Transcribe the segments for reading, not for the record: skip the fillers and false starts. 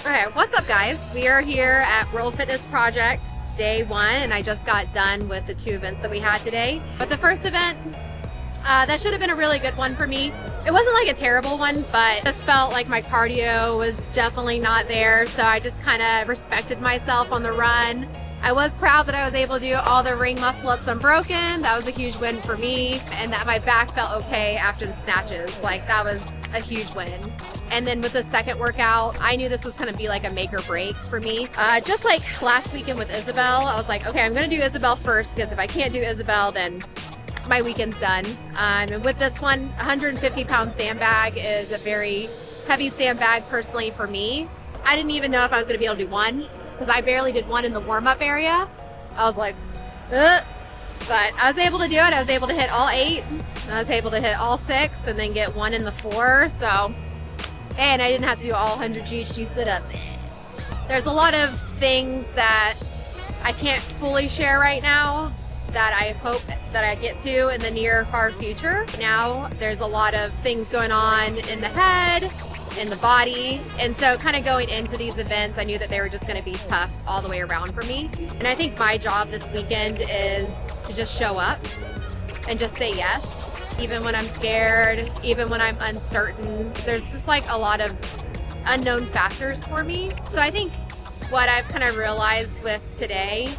Okay, what's up guys? We are here at World Fitness Project day 1 and I just got done with the 2 events that we had today. But the first event, that should have been a really good one for me. It wasn't like a terrible one, but just felt like my cardio was definitely not there, so I just kind of respected myself on the run. I was proud that I was able to do all the ring muscle ups unbroken. That was a huge win for me, and that my back felt okay after the snatches. Like, that was a huge win. And then with the second workout, I knew this was gonna be like a make or break for me. Just like last weekend with Isabel, I was like, okay, I'm gonna do Isabel first, because if I can't do Isabel, then my weekend's done. And with this one, 150-pound sandbag is a very heavy sandbag personally for me. I didn't even know if I was gonna be able to do one, because I barely did one in the warm-up area. I was like, ugh. But I was able to do it. I was able to hit all 8. I was able to hit all 6 and then get 1 in the 4. So, and I didn't have to do all 100 GHD sit-ups. There's a lot of things that I can't fully share right now that I hope that I get to in the near far future. Now there's a lot of things going on in the head, in the body, and so kind of going into these events, I knew that they were just going to be tough all the way around for me. And I think my job this weekend is to just show up and just say yes, even when I'm scared, even when I'm uncertain. There's just like a lot of unknown factors for me. So I think what I've kind of realized with today,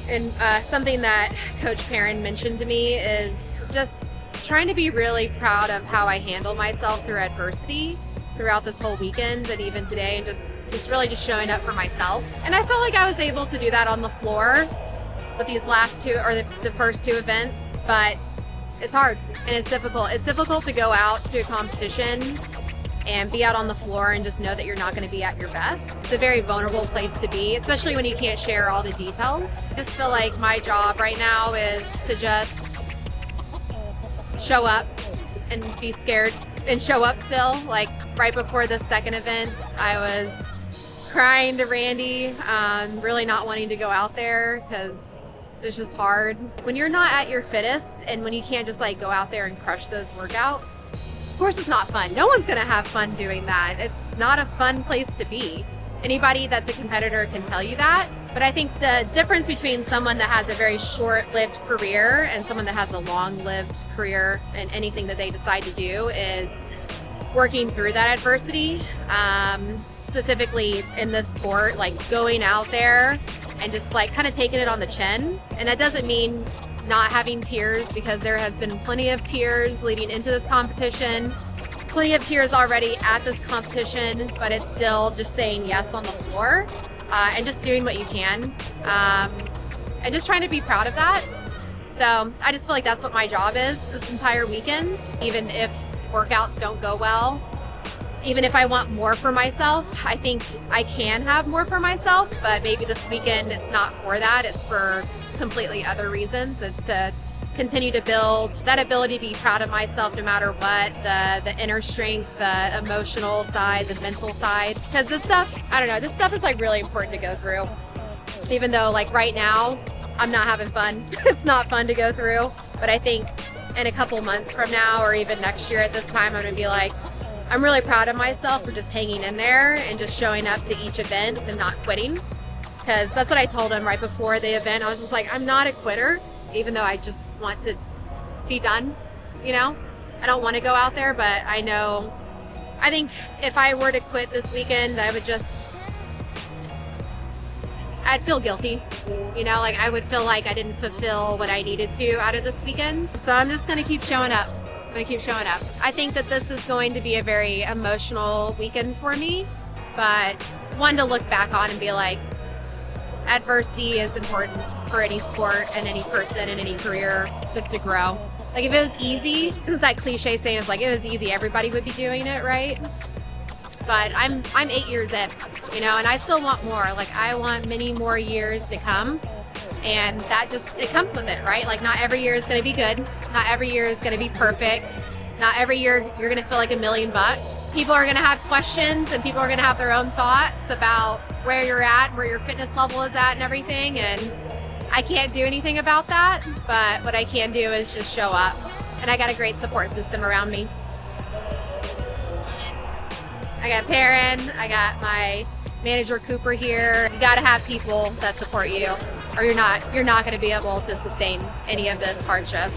and something that Coach Perrin mentioned to me, is just trying to be really proud of how I handle myself through adversity throughout this whole weekend and even today, and just really just showing up for myself. And I felt like I was able to do that on the floor with these last 2, or the first 2 events, but it's hard and it's difficult. It's difficult to go out to a competition and be out on the floor and just know that you're not going to be at your best. It's a very vulnerable place to be, especially when you can't share all the details. I just feel like my job right now is to just show up and be scared and show up still. Like right before the second event, I was crying to Randy, really not wanting to go out there because it's just hard. When you're not at your fittest and when you can't just like go out there and crush those workouts, of course it's not fun. No one's gonna have fun doing that. It's not a fun place to be. Anybody that's a competitor can tell you that. But I think the difference between someone that has a very short-lived career and someone that has a long-lived career in anything that they decide to do is working through that adversity. Specifically in this sport, like going out there and just like kind of taking it on the chin. And that doesn't mean not having tears, because there has been plenty of tears leading into this competition, plenty of tears already at this competition, but it's still just saying yes on the floor and just doing what you can and just trying to be proud of that. So I just feel like that's what my job is this entire weekend. Even if workouts don't go well, even if I want more for myself, I think I can have more for myself, but maybe this weekend it's not for that. It's for completely other reasons. It's to continue to build that ability to be proud of myself no matter what, the inner strength, the emotional side, the mental side. Because this stuff, I don't know, this stuff is like really important to go through. Even though like right now, I'm not having fun. It's not fun to go through, but I think in a couple months from now, or even next year at this time, I'm gonna be like, I'm really proud of myself for just hanging in there and just showing up to each event and not quitting. Because that's what I told him right before the event. I was just like, I'm not a quitter, even though I just want to be done, you know? I don't want to go out there, but I know, I think if I were to quit this weekend, I'd feel guilty, you know? Like I would feel like I didn't fulfill what I needed to out of this weekend. So I'm just gonna keep showing up. I'm gonna keep showing up. I think that this is going to be a very emotional weekend for me, but one to look back on and be like, adversity is important for any sport and any person and any career, just to grow. Like if it was easy, it was that cliche saying, it's like, it was easy, everybody would be doing it, right? But I'm 8 years in, you know, and I still want more. Like I want many more years to come. And that just, it comes with it, right? Like not every year is gonna be good. Not every year is gonna be perfect. Not every year you're gonna feel like $1,000,000. People are gonna have questions and people are gonna have their own thoughts about where you're at, where your fitness level is at and everything. And I can't do anything about that, but what I can do is just show up. And I got a great support system around me. I got Perrin, I got my manager Cooper here. You gotta have people that support you, or you're not gonna be able to sustain any of this hardship.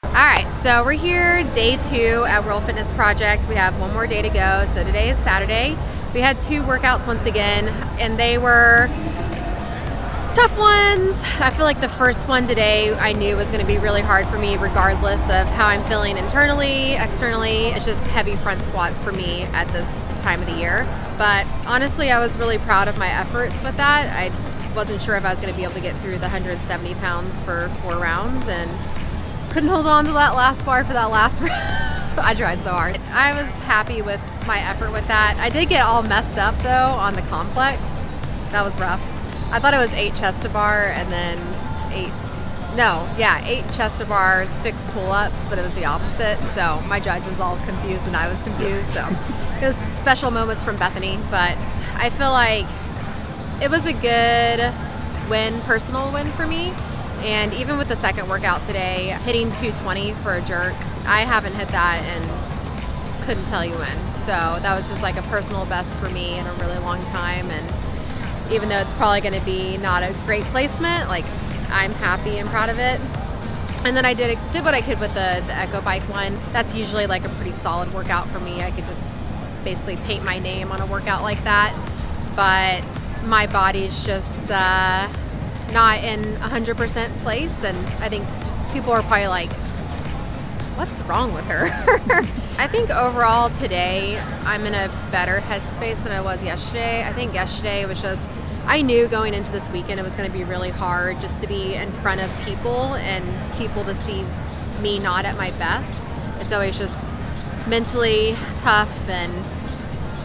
Alright, so we're here day 2 at World Fitness Project. We have one more day to go. So today is Saturday. We had 2 workouts once again, and they were tough ones. I feel like the first one today I knew was going to be really hard for me regardless of how I'm feeling internally, externally. It's just heavy front squats for me at this time of the year. But honestly, I was really proud of my efforts with that. I wasn't sure if I was going to be able to get through the 170 pounds for 4 rounds and couldn't hold on to that last bar for that last round. I tried so hard. I was happy with my effort with that. I did get all messed up though on the complex. That was rough. I thought it was 8 chest to bar and then 8 chest to bar, 6 pull-ups, but it was the opposite. So my judge was all confused and I was confused. So it was special moments from Bethany, but I feel like it was a good win, personal win for me. And even with the second workout today, hitting 220 for a jerk, I haven't hit that and couldn't tell you when. So that was just like a personal best for me in a really long time. And even though it's probably going to be not a great placement, like I'm happy and proud of it. And then I did what I could with the Echo Bike one. That's usually like a pretty solid workout for me. I could just basically paint my name on a workout like that. But my body's just not in 100% place, and I think people are probably like, what's wrong with her? I think overall today I'm in a better headspace than I was yesterday. I think yesterday was just, I knew going into this weekend it was going to be really hard just to be in front of people and people to see me not at my best. It's always just mentally tough, and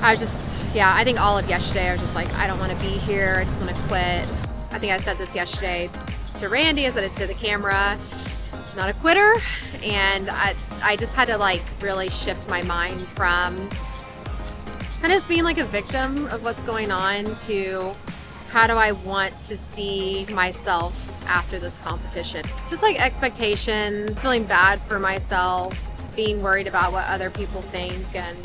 I was just, I think all of yesterday I was just like, I don't want to be here, I just want to quit. I think I said this yesterday to Randy, I said it to the camera, I'm not a quitter, and I just had to like really shift my mind from kind of just being like a victim of what's going on to how do I want to see myself after this competition. Just like expectations, feeling bad for myself, being worried about what other people think, and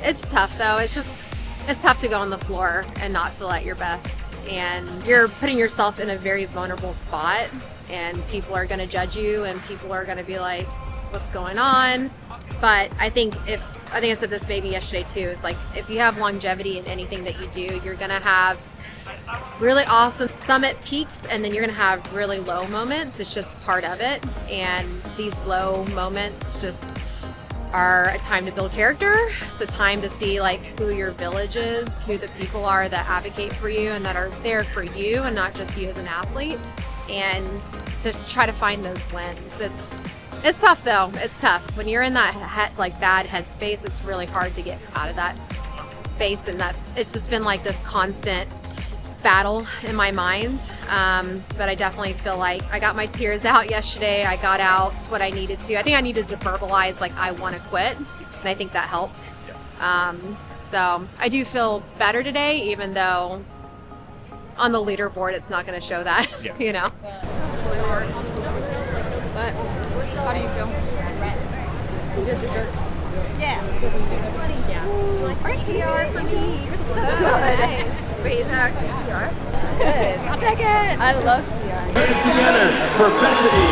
it's tough though. It's tough to go on the floor and not feel at your best, and you're putting yourself in a very vulnerable spot, and people are going to judge you and people are going to be like, what's going on? But I think I said this maybe yesterday too, is like if you have longevity in anything that you do, you're going to have really awesome summit peaks, and then you're going to have really low moments. It's just part of it, and these low moments just are a time to build character. It's a time to see like who your village is, who the people are that advocate for you and that are there for you and not just you as an athlete, and to try to find those wins. It's tough though. It's tough when you're in that bad headspace. It's really hard to get out of that space, and it's just been like this constant battle in my mind. But I definitely feel like I got my tears out yesterday. I got out what I needed to. I think I needed to verbalize like I want to quit, and I think that helped. So I do feel better today, even though on the leaderboard it's not going to show that. You know. Really hard. But how do you feel? You did the jerk. Yeah. PR for me. Nice. Wait, that PR? Good. I'll take it. I love PR. Together for Bethany.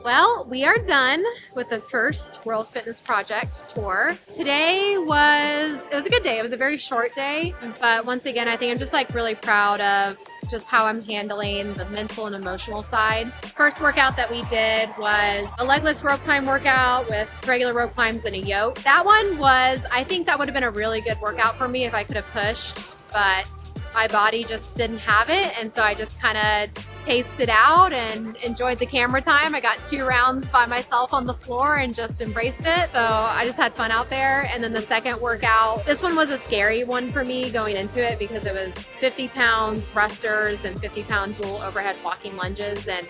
Well, we are done with the first World Fitness Project tour. Today was a good day. It was a very short day, but once again, I think I'm just like really proud of just how I'm handling the mental and emotional side. First workout that we did was a legless rope climb workout with regular rope climbs and a yoke. That one was, I think that would have been a really good workout for me if I could have pushed, but my body just didn't have it, and so I just kind of paced it out and enjoyed the camera time. I got 2 rounds by myself on the floor and just embraced it. So I just had fun out there. And then the second workout, this one was a scary one for me going into it because it was 50-pound thrusters and 50-pound dual overhead walking lunges. And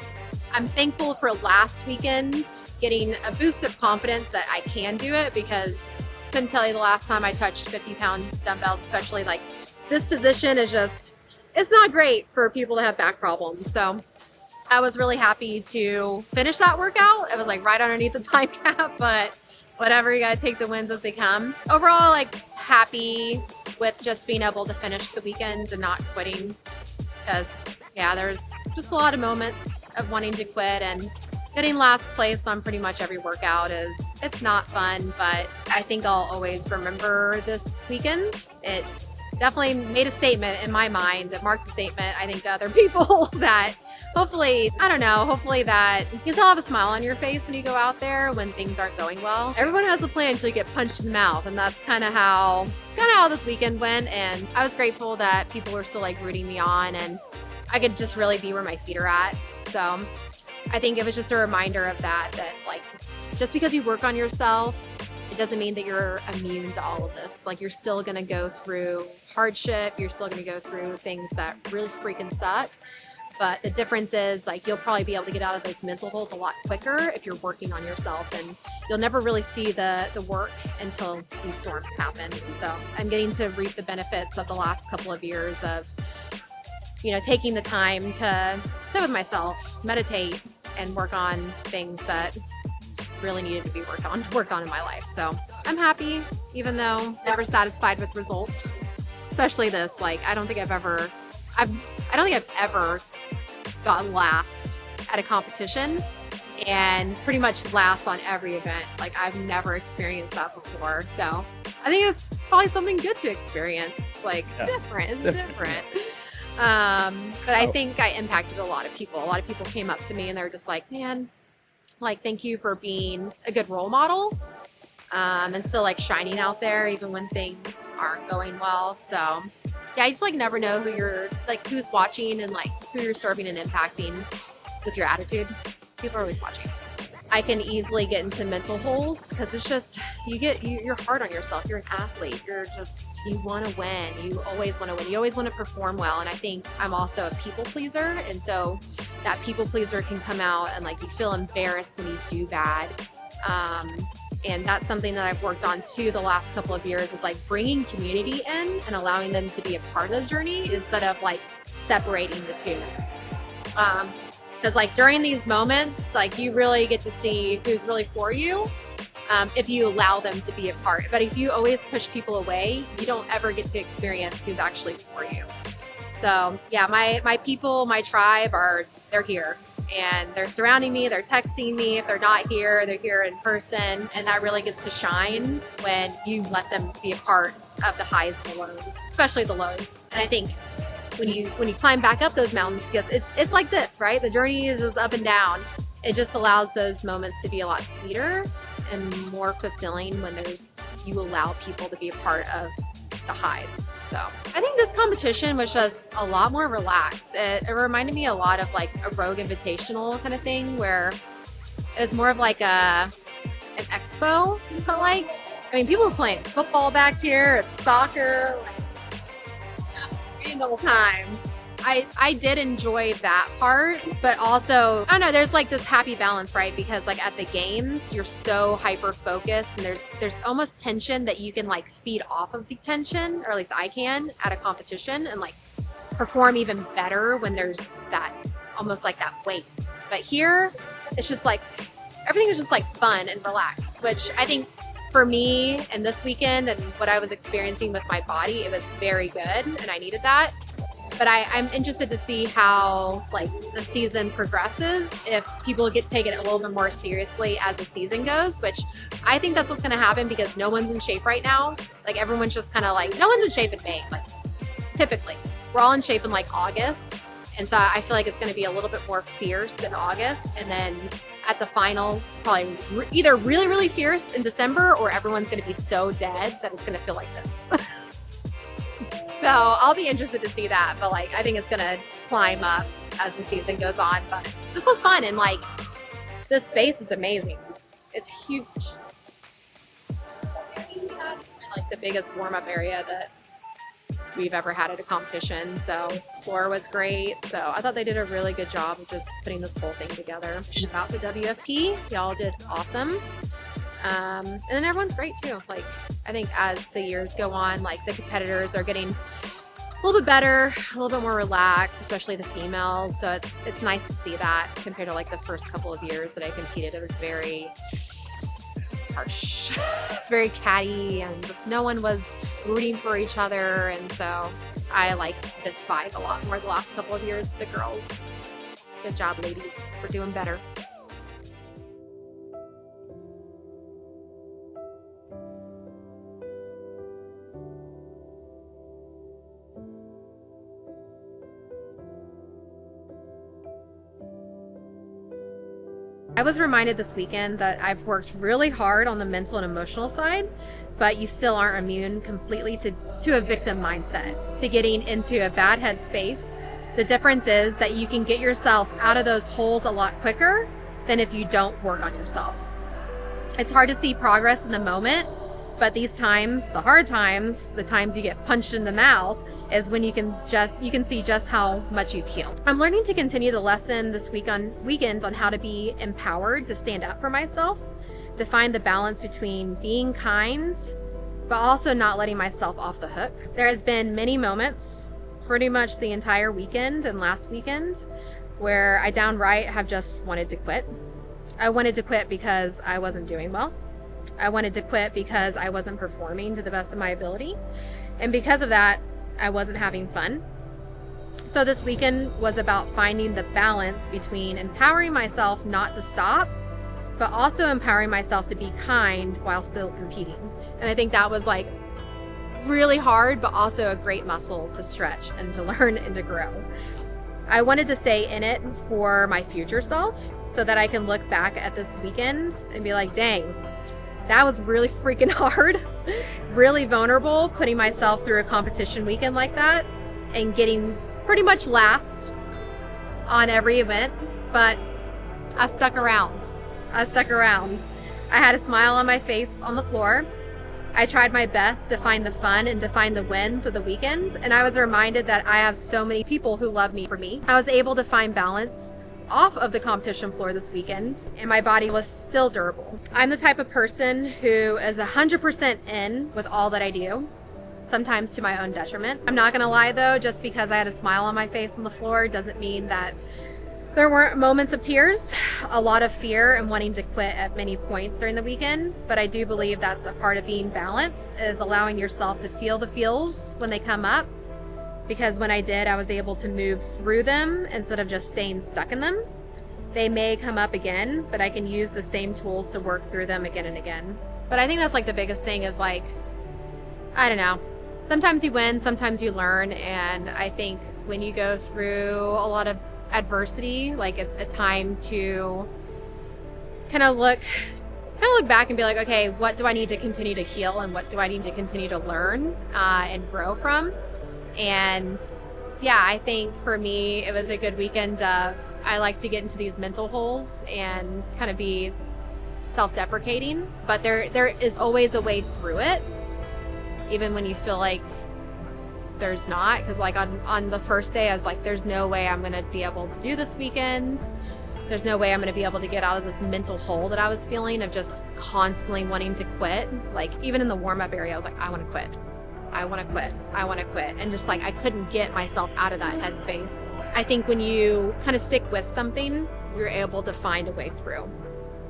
I'm thankful for last weekend getting a boost of confidence that I can do it, because I couldn't tell you the last time I touched 50-pound dumbbells, especially like this position is just, it's not great for people that have back problems. So I was really happy to finish that workout. It was like right underneath the time cap, but whatever, you gotta take the wins as they come. Overall, like happy with just being able to finish the weekend and not quitting, because yeah, there's just a lot of moments of wanting to quit, and getting last place on pretty much every workout it's not fun, but I think I'll always remember this weekend. It's definitely made a statement in my mind, that marked a statement, I think, to other people that hopefully, I don't know, hopefully that you still have a smile on your face when you go out there when things aren't going well. Everyone has a plan until you get punched in the mouth, and that's kind of how this weekend went. And I was grateful that people were still like rooting me on, and I could just really be where my feet are at. So I think it was just a reminder of that like, just because you work on yourself, it doesn't mean that you're immune to all of this. Like, you're still gonna go through hardship, you're still gonna go through things that really freaking suck. But the difference is, like, you'll probably be able to get out of those mental holes a lot quicker if you're working on yourself, and you'll never really see the work until these storms happen. So I'm getting to reap the benefits of the last couple of years of, you know, taking the time to sit with myself, meditate, and work on things that really needed to be worked on in my life. So I'm happy, even though never satisfied with results, especially this. Like, I don't think I've ever gotten last at a competition, and pretty much last on every event. Like, I've never experienced that before. So I think it's probably something good to experience, like different. It's different. But I think I impacted a lot of people. A lot of people came up to me and they were just like, man, like, thank you for being a good role model, and still like shining out there even when things aren't going well. So yeah, I just like never know who's watching and like who you're serving and impacting with your attitude. People are always watching. I can easily get into mental holes because it's just, you're hard on yourself. You're an athlete. You want to win. You always want to win. You always want to perform well. And I think I'm also a people pleaser. And so that people pleaser can come out and like you feel embarrassed when you do bad. And that's something that I've worked on too the last couple of years, is like bringing community in and allowing them to be a part of the journey instead of like separating the two. Because like during these moments, like you really get to see who's really for you, if you allow them to be a part. But if you always push people away, you don't ever get to experience who's actually for you. So yeah, my people, my tribe they're here. And they're surrounding me, they're texting me. If they're not here, they're here in person. And that really gets to shine when you let them be a part of the highs and the lows, especially the lows. And I think when you climb back up those mountains, because it's like this, right? The journey is just up and down. It just allows those moments to be a lot sweeter and more fulfilling when you allow people to be a part of the highs. So I think this competition was just a lot more relaxed. It reminded me a lot of like a Rogue Invitational kind of thing, where it was more of like an expo. You felt like, I mean, people were playing football back here, it's soccer, like the whole time. I did enjoy that part, but also, I don't know, there's like this happy balance, right? Because like at the games, you're so hyper focused, and there's almost tension that you can like feed off of the tension, or at least I can at a competition, and like perform even better when there's that, almost like that weight. But here, it's just like, everything is just like fun and relaxed, which I think for me and this weekend and what I was experiencing with my body, it was very good, and I needed that. But I'm interested to see how like the season progresses, if people take it a little bit more seriously as the season goes, which I think that's what's going to happen, because no one's in shape right now. Like everyone's just kind of like, no one's in shape in May. Like typically we're all in shape in like August. And so I feel like it's going to be a little bit more fierce in August. And then at the finals, probably either really, really fierce in December, or everyone's going to be so dead that it's going to feel like this. So I'll be interested to see that, but like I think it's gonna climb up as the season goes on. But this was fun, and like this space is amazing. It's huge. Like the biggest warm-up area that we've ever had at a competition. So floor was great. So I thought they did a really good job of just putting this whole thing together. About the WFP, y'all did awesome. And then everyone's great too. Like I think as the years go on, like the competitors are getting little bit better, a little bit more relaxed, especially the females. So it's nice to see that compared to like the first couple of years that I competed. It was very harsh. It's very catty and just no one was rooting for each other. And so I like this vibe a lot more the last couple of years with the girls. Good job, ladies. We're doing better. I was reminded this weekend that I've worked really hard on the mental and emotional side, but you still aren't immune completely to a victim mindset, to getting into a bad headspace. The difference is that you can get yourself out of those holes a lot quicker than if you don't work on yourself. It's hard to see progress in the moment, but these times, the hard times, the times you get punched in the mouth, is when you can see just how much you've healed. I'm learning to continue the lesson this weekend on how to be empowered to stand up for myself, to find the balance between being kind, but also not letting myself off the hook. There has been many moments, pretty much the entire weekend and last weekend, where I downright have just wanted to quit. I wanted to quit because I wasn't doing well. I wanted to quit because I wasn't performing to the best of my ability. And because of that, I wasn't having fun. So this weekend was about finding the balance between empowering myself not to stop, but also empowering myself to be kind while still competing. And I think that was like really hard, but also a great muscle to stretch and to learn and to grow. I wanted to stay in it for my future self so that I can look back at this weekend and be like, dang, that was really freaking hard, really vulnerable, putting myself through a competition weekend like that and getting pretty much last on every event, but I stuck around. I had a smile on my face on the floor. I tried my best to find the fun and to find the wins of the weekend, and I was reminded that I have so many people who love me for me. I was able to find balance off of the competition floor this weekend, and my body was still durable. I'm the type of person who is 100% in with all that I do, sometimes to my own detriment. I'm not gonna lie though, just because I had a smile on my face on the floor doesn't mean that there weren't moments of tears, a lot of fear and wanting to quit at many points during the weekend, but I do believe that's a part of being balanced, is allowing yourself to feel the feels when they come up. Because when I did, I was able to move through them instead of just staying stuck in them. They may come up again, but I can use the same tools to work through them again and again. But I think that's like the biggest thing is like, I don't know. Sometimes you win, sometimes you learn. And I think when you go through a lot of adversity, like it's a time to kind of look back and be like, okay, what do I need to continue to heal and what do I need to continue to learn and grow from? And yeah, I think for me, it was a good weekend of, I like to get into these mental holes and kind of be self-deprecating, but there is always a way through it, even when you feel like there's not. Because like on the first day, I was like, there's no way I'm going to be able to do this weekend. There's no way I'm going to be able to get out of this mental hole that I was feeling of just constantly wanting to quit. Like even in the warm-up area, I was like, I want to quit. And just like, I couldn't get myself out of that headspace. I think when you kind of stick with something, you're able to find a way through.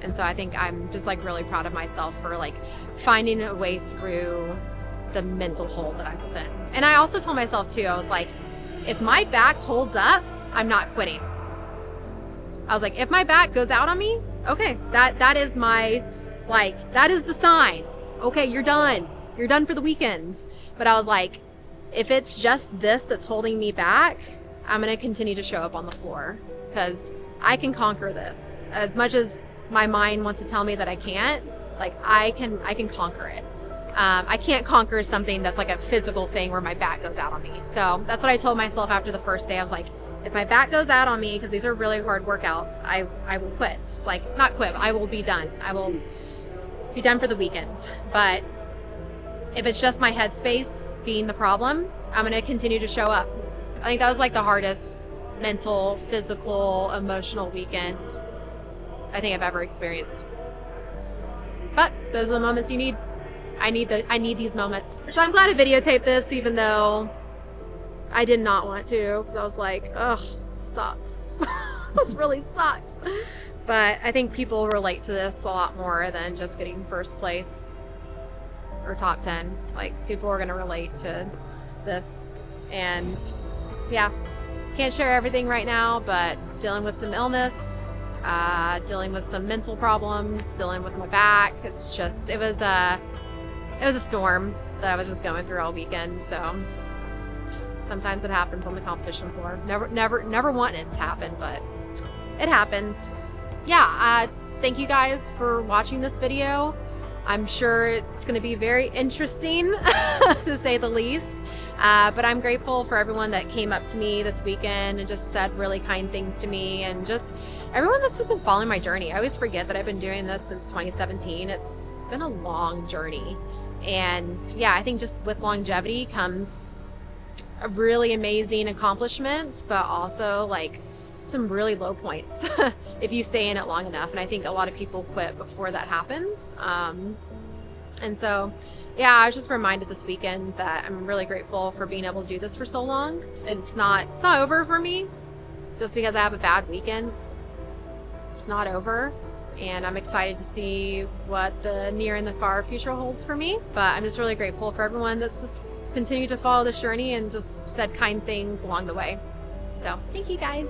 And so I think I'm just like really proud of myself for like finding a way through the mental hole that I was in. And I also told myself too, I was like, if my back holds up, I'm not quitting. I was like, if my back goes out on me, okay, that is my, like, that is the sign. Okay, you're done. You're done for the weekend. But I was like, if it's just this that's holding me back, I'm going to continue to show up on the floor because I can conquer this. As much as my mind wants to tell me that I can't, like I can conquer it. I can't conquer something that's like a physical thing where my back goes out on me. So that's what I told myself after the first day. I was like, if my back goes out on me, because these are really hard workouts, I will quit. Like, not quit, but I will be done. I will be done for the weekend. But if it's just my headspace being the problem, I'm going to continue to show up. I think that was like the hardest mental, physical, emotional weekend I think I've ever experienced. But those are the moments you need. I need these moments. So I'm glad I videotaped this, even though I did not want to, because I was like, ugh, sucks. This really sucks. But I think people relate to this a lot more than just getting first place or top 10. Like, people are going to relate to this. And yeah, can't share everything right now, but dealing with some illness, dealing with some mental problems, dealing with my back. It's just, it was a storm that I was just going through all weekend. So sometimes it happens on the competition floor. Never wanting it to happen, but it happened. Yeah, thank you guys for watching this video. I'm sure it's going to be very interesting, to say the least. But I'm grateful for everyone that came up to me this weekend and just said really kind things to me, and just everyone that's been following my journey. I always forget that I've been doing this since 2017. It's been a long journey. And yeah, I think just with longevity comes a really amazing accomplishments, but also like some really low points if you stay in it long enough. And I think a lot of people quit before that happens. And so, yeah, I was just reminded this weekend that I'm really grateful for being able to do this for so long. It's not over for me just because I have a bad weekend. It's not over. And I'm excited to see what the near and the far future holds for me. But I'm just really grateful for everyone that's just continued to follow this journey and just said kind things along the way. So thank you guys.